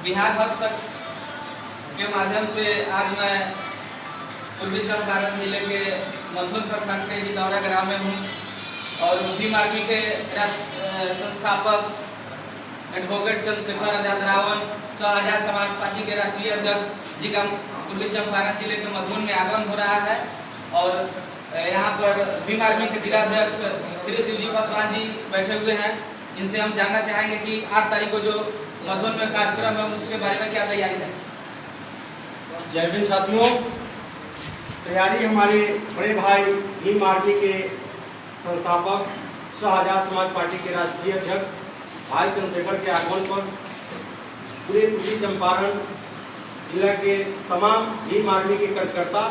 बिहार हद तक के माध्यम से आज मैं पूर्वी चंपारण जिले के मधुर प्रखंड के जितौरा ग्राम में हूँ और भीम आर्मी के संस्थापक एडवोकेट चंद्रशेखर आजाद रावण सह आजाद समाज पार्टी के राष्ट्रीय अध्यक्ष जी का पूर्वी चंपारण जिले के मधुर में आगमन हो रहा है। और यहाँ पर भीम आर्मी के जिला अध्यक्ष श्री शिवजी पासवान जी बैठे हुए हैं। इनसे हम जानना चाहेंगे कि 8 तारीख को जो मधुर में कार्यक्रम है उसके बारे में क्या तैयारी है। जय भीम साथियों, तैयारी हमारे बड़े भाई भीम आर्मी के संस्थापक सह आजाद समाज पार्टी के राष्ट्रीय अध्यक्ष भाई चंद्रशेखर के आगमन पर पूरे पूर्वी चंपारण जिला के तमाम भीम आर्मी के कार्यकर्ता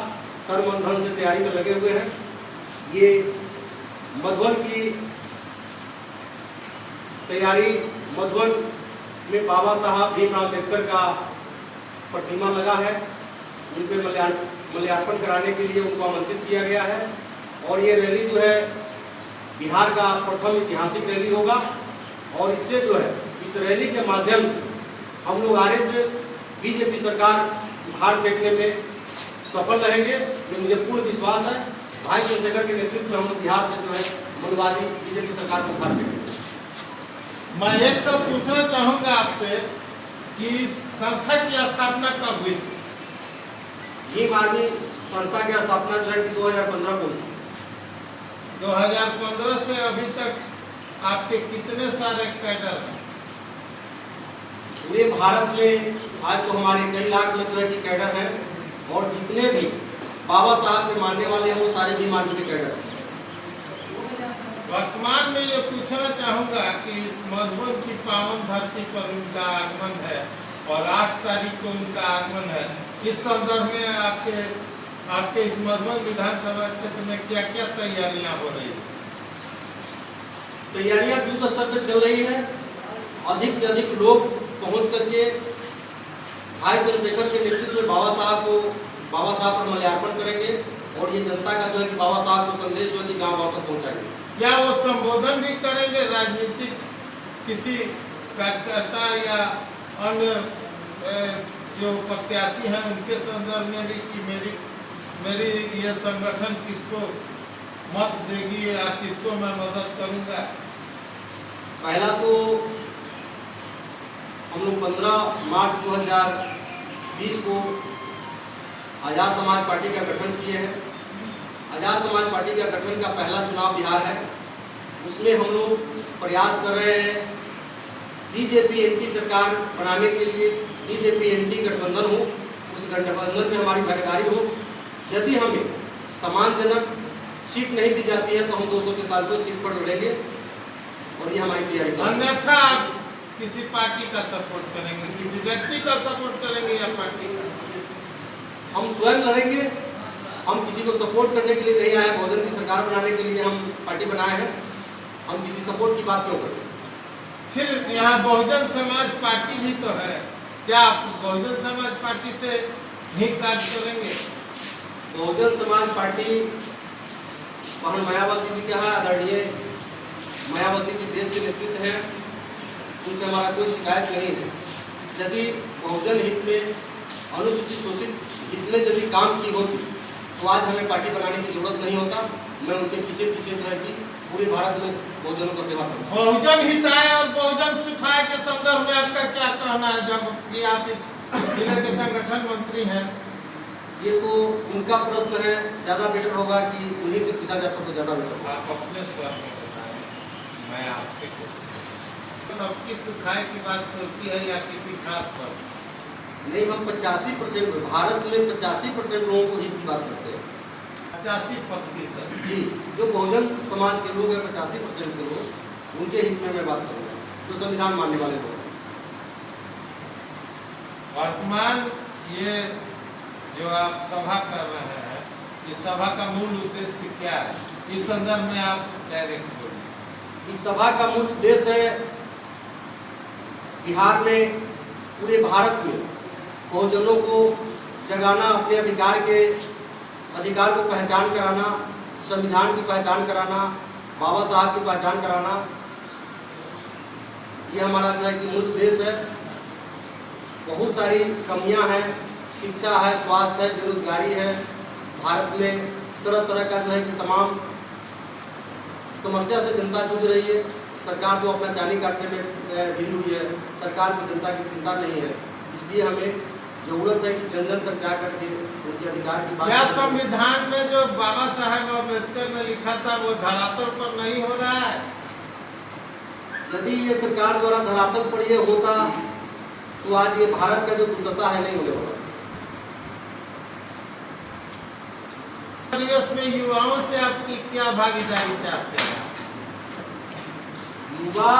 तन मन धन से तैयारी में लगे हुए हैं। ये मधुबन की तैयारी, मधुबन में बाबा साहब भीमराव अम्बेडकर का प्रतिमा लगा है, उन पर माल्यार्पण कराने के लिए उनको आमंत्रित किया गया है। और ये रैली जो है बिहार का प्रथम ऐतिहासिक रैली होगा और इससे जो है इस रैली के माध्यम से हम लोग आरएसएस बीजेपी सरकार उखाड़ फेंकने में सफल रहेंगे। ये मुझे पूर्ण विश्वास है। भाई चंद्रशेखर के नेतृत्व में हम लोग बिहार से जो है मनवादी बीजेपी सरकार को उखाड़ फेंकेंगे। मैं एक सब पूछना चाहूँगा आपसे कि इस संस्था की स्थापना कब हुई थी? भीम आर्मी संस्था की स्थापना जो है कि 2015 को हुई। 2015 से अभी तक आपके कितने सारे कैडर हैं? पूरे भारत में आज तो हमारे कई लाख में जो है कि कैडर हैं और जितने भी बाबा साहब के मानने वाले हैं वो सारे भीम आर्मी के कैडर हैं। वर्तमान में ये पूछना चाहूँगा कि इस मधुबन की पावन धरती पर उनका आगमन है और 8 तारीख को उनका आगमन है। इस संदर्भ में आपके इस मधुबन विधानसभा क्षेत्र में क्या क्या तैयारियां हो रही है? तैयारियां युद्ध स्तर पर चल रही है। अधिक से अधिक लोग पहुंच करके भाई चंद्रशेखर के नेतृत्व में बाबा साहब पर माल्यार्पण करेंगे और ये जनता का जो है कि बाबा साहब को संदेश जो है कि गाँव-गाँव तक पहुँचाएंगे। क्या वो संबोधन भी करेंगे राजनीतिक किसी कार्यकर्ता या अन्य जो प्रत्याशी हैं उनके संदर्भ में भी कि मेरी ये संगठन किसको मत देगी या किसको मैं मदद करूंगा? पहला तो हम लोग 15 मार्च 2020 को आजाद समाज पार्टी का गठन किए हैं। आजाद समाज पार्टी का गठन का पहला चुनाव बिहार है। उसमें हम लोग प्रयास कर रहे हैं बीजेपी एनटी सरकार बनाने के लिए, बीजेपी एनटी गठबंधन हो, उस गठबंधन में हमारी भागीदारी हो। यदि हमें सम्मानजनक सीट नहीं दी जाती है तो हम 243 सीट पर लड़ेंगे और ये हमारी तैयारी चल रही है। अन्यथा आप किसी पार्टी का सपोर्ट करेंगे, किसी व्यक्ति का सपोर्ट करेंगे या पार्टी का? हम स्वयं लड़ेंगे। हम किसी को सपोर्ट करने के लिए नहीं आए, बहुजन की सरकार बनाने के लिए हम पार्टी बनाए हैं। हम किसी सपोर्ट की बात क्यों करें? फिर यहाँ बहुजन समाज पार्टी भी तो है, क्या आप बहुजन समाज पार्टी से ही कार्य करेंगे? बहुजन समाज पार्टी बहन मायावती जी का है, आदरणीय मायावती जी देश के नेतृत्व हैं, उनसे हमारा कोई शिकायत नहीं है। यदि बहुजन हित में, अनुसूचित शोषित हित में यदि काम की होती तो आज हमें पार्टी बनाने की जरूरत नहीं होता। मैं उनके पीछे जो है कि पूरे भारत में बहुजनों को सेवा करूँ। बहुजन हिताय और बहुजन सुखाय के संदर्भ में आपका क्या कहना है, जब कि आप इस जिले के संगठन मंत्री हैं? ये तो उनका प्रश्न है, ज़्यादा बेटर होगा कि उन्हीं से पूछा जाता तो ज़्यादा बेटर होगा। आप अपने स्वर में बताएं, मैं आपसे कुछ सबकी सुखाय की बात सोचती है या किसी खास पर? नहीं, हम 85% भारत में 85% लोगों को हित की बात करते हैं। 85% जी, जो बहुजन समाज के लोग हैं 85% के लोग, उनके हित में मैं बात करूँगा, जो संविधान मानने वाले लोग हैं। वर्तमान ये जो आप सभा कर रहे हैं, इस सभा का मूल उद्देश्य क्या है? इस संदर्भ में आप डायरेक्ट बोलिए। इस सभा का मूल उद्देश्य है बिहार में, पूरे भारत में बहुजनों को जगाना, अपने अधिकार को पहचान कराना, संविधान की पहचान कराना, बाबा साहब की पहचान कराना, ये हमारा जो है कि मूल उद्देश्य है। बहुत सारी कमियां हैं, शिक्षा है, स्वास्थ्य है, बेरोजगारी है। भारत में तरह तरह का जो है कि तमाम समस्या से जनता जूझ रही है। सरकार को अपना चानी काटने में गिरी हुई है। सरकार को जनता की चिंता नहीं है। इसलिए हमें जरूरत है कि जन जन तक जा करके उनके अधिकार की बात। क्या संविधान में जो बाबा साहेब अम्बेडकर ने लिखा था वो धरातल पर नहीं हो रहा है? यदि ये सरकार द्वारा धरातल पर ये होता तो आज ये भारत का जो दुर्दशा है नहीं होने वाला। इसमें युवाओं से आपकी क्या भागीदारी चाहते हैं? युवा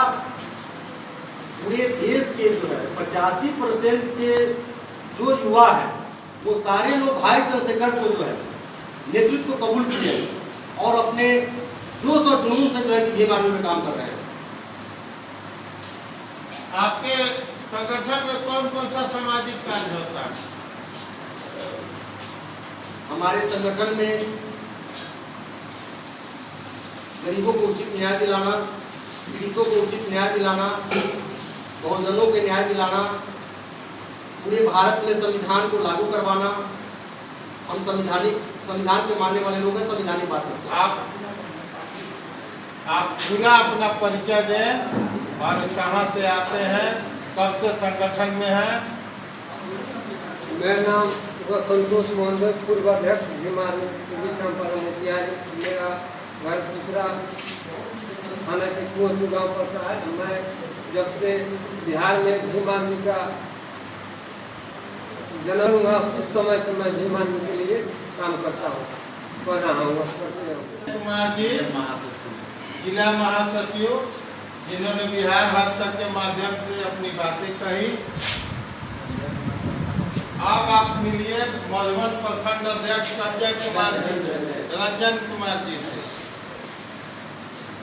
पूरे देश के जो है 85% के जो युवा है वो सारे लोग भाई चंद्रशेखर को जो है नेतृत्व को कबूल किए और अपने जोश और जुनून से जो है कि भीम आर्मी में काम कर रहे हैं। आपके संगठन में कौन कौन सा सामाजिक कार्य होता है? हमारे संगठन में गरीबों को उचित न्याय दिलाना, पीड़ितों को उचित न्याय दिलाना, बहुजनों के न्याय दिलाना, पूरे भारत में संविधान को लागू करवाना। हम संविधान के मानने वाले लोग हैं, संवैधानिक बात करते हैं। आप पूरा अपना परिचय दें और कहाँ से आते हैं, कब से संगठन में हैं? मेरा नाम संतोष मोहन, पूर्व अध्यक्ष भीम आर्मी पूर्वी चंपारण मोतिहारी। मेरा घर पिपरा थाना के कुंवरपुर गाँव पड़ता है। मैं जब से बिहार में भीम आर्मी का जन्म हुआ उस समय से मैं भीम आर्मी के लिए काम करता हूँ, कर रहा हूँ, करते हूँ। कुमार जी जिला महासचिव, जिन्होंने बिहार भाजपा के माध्यम से अपनी बातें कही। अब आप मिलिए मधुबन प्रखंड अध्यक्ष संजय कुमार रंजन कुमार जी से।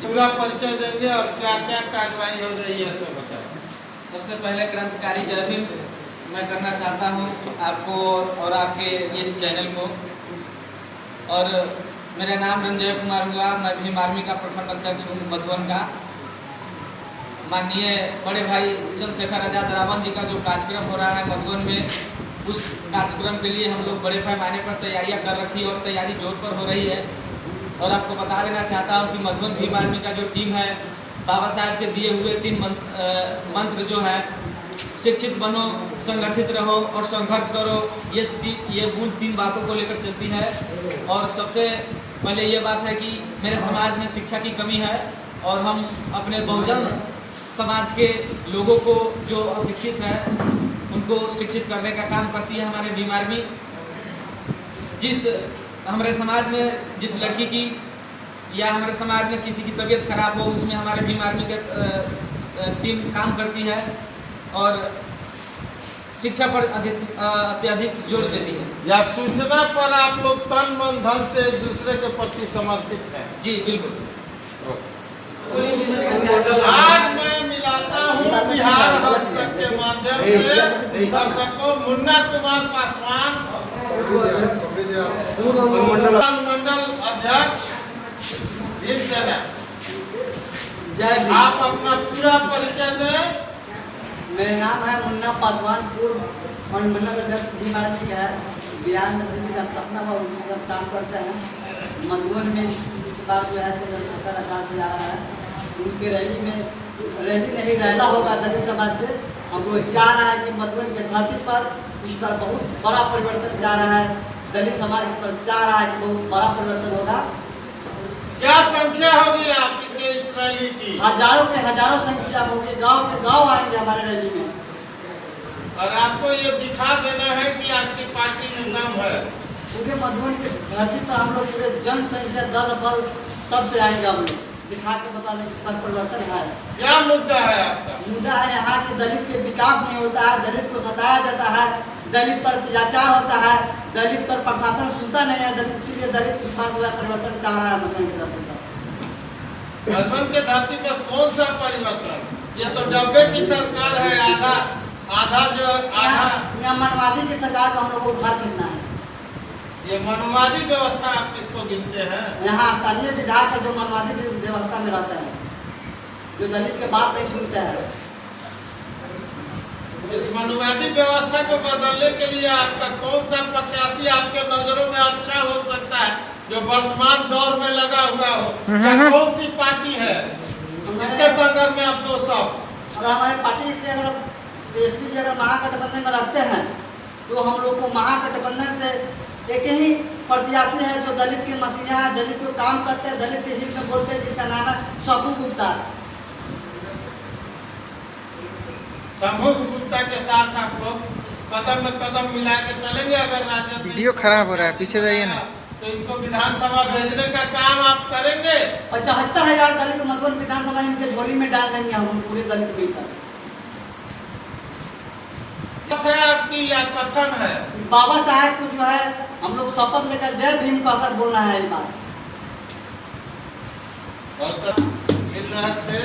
पूरा परिचय देंगे और क्या क्या कार्रवाई हो रही है सब बताएं। सबसे पहले क्रांतिकारी जय भीम मैं करना चाहता हूँ आपको और आपके इस चैनल को। और मेरा नाम रंजय कुमार हुआ, मैं भीम आर्मी का प्रखंड अध्यक्ष हूँ मधुबन का। माननीय बड़े भाई चंद्रशेखर आजाद रावण जी का जो कार्यक्रम हो रहा है मधुबन में, उस कार्यक्रम के लिए हम लोग बड़े पैमाने पर तैयारियां कर रखी और तैयारी जोर पर हो रही है। और आपको बता देना चाहता हूं कि मधुबन भीम आर्मी का जो टीम है, बाबा साहब के दिए हुए 3 मंत्र जो है, शिक्षित बनो, संगठित रहो और संघर्ष करो, ये मूल 3 बातों को लेकर चलती है। और सबसे पहले ये बात है कि मेरे समाज में शिक्षा की कमी है और हम अपने बहुजन समाज के लोगों को जो अशिक्षित है उनको शिक्षित करने का काम करती है हमारे भीम आर्मी। जिस हमारे समाज में जिस लड़की की या हमारे समाज में किसी की तबीयत खराब हो, उसमें हमारे भीम आर्मी के टीम काम करती है और शिक्षा पर अत्यधिक जोर देती है। या सूचना पर आप लोग तन मन धन से एक दूसरे के प्रति समर्पित हैं? जी बिल्कुल। आज मैं मिलाता हूँ बिहार भाजपा के माध्यम से दर्शकों मुन्ना कुमार पासवान, मंडल अध्यक्ष भीम सेना। आप अपना पूरा परिचय दें। मेरा नाम है मुन्ना पासवान, पूर्व मंडल अध्यक्ष भीम आर्मी का है। बिहार में जिनकी स्थापना हुआ उनसे सब काम करते हैं। मधुबन में इस बार जो है चंद्रशेखर आजाद जा रहा है, उनके रैली नहीं रहना होगा दलित समाज के। हम लोग चाह रहा है कि मधुबन के धरती पर इस पर बहुत बड़ा परिवर्तन जा रहा है। दलित समाज इस पर चाह रहा है कि बहुत बड़ा परिवर्तन होगा। क्या संख्या होगी आपकी इस रैली की? हजारों में हजारों संख्या होगी। गांव में गांव आएंगे हमारे रैली में। और आपको ये दिखा देना है कि आपकी पार्टी में दम है। पूरे मधुबन की धरती पर हम लोग पूरे जनसंख्या दल बल सबसे आएंगे। हम लोग दिखा के बता दें इसका परिवर्तन है। क्या मुद्दा है आपका? मुद्दा है यहाँ के दलित के विकास नहीं होता है, दलित को सताया जाता है, दलित पर अत्याचार होता है, दलित पर प्रशासन सुनता नहीं है। इसीलिए दलित इस बार परिवर्तन चाह रहा है मधुबन की धरती पर। मधुबन के धरती पर कौन सा परिवर्तन? ये तो डब्बे की सरकार है। आधा मनवादी की सरकार को हम लोग को उधार करना है। ये मनवादी व्यवस्था आप किसको गिनते हैं? यहाँ स्थानीय विधायक है जो मनवादी व्यवस्था में रहता है, जो दलित के बात नहीं सुनता है। इस मनुवादी व्यवस्था को बदलने के लिए आपका कौन सा प्रत्याशी आपके नजरों में अच्छा हो सकता है, जो वर्तमान दौर में लगा हुआ हो, या कौन सी पार्टी है इसके संदर्भ में आप दो सब? अगर हमारे पार्टी के अगर देशवी जी अगर महागठबंधन में रहते हैं तो हम लोग को महागठबंधन से एक ही प्रत्याशी है जो दलित के मसीहा है, दलित को काम करते हैं, दलित के हित में बोलते हैं, जिनका नाम है शंभू गुप्ता। शंभू गुप्ता के साथ आप लोग कदम में कदम मिला के चलेंगे। अगर राजनीति वीडियो खराब हो रहा है, पीछे जाइए ना। तो इनको विधानसभा भेजने का काम आप करेंगे? 75,000 दलित मधुबन विधानसभा इनके झोली में डाल देंगे हम पूरे दलित मिलकर। है आपकी या कथन है? बाबा साहेब को जो है हम लोग शपथ लेकर जय भीम कहकर बोलना है इस बार। मिल रहा थे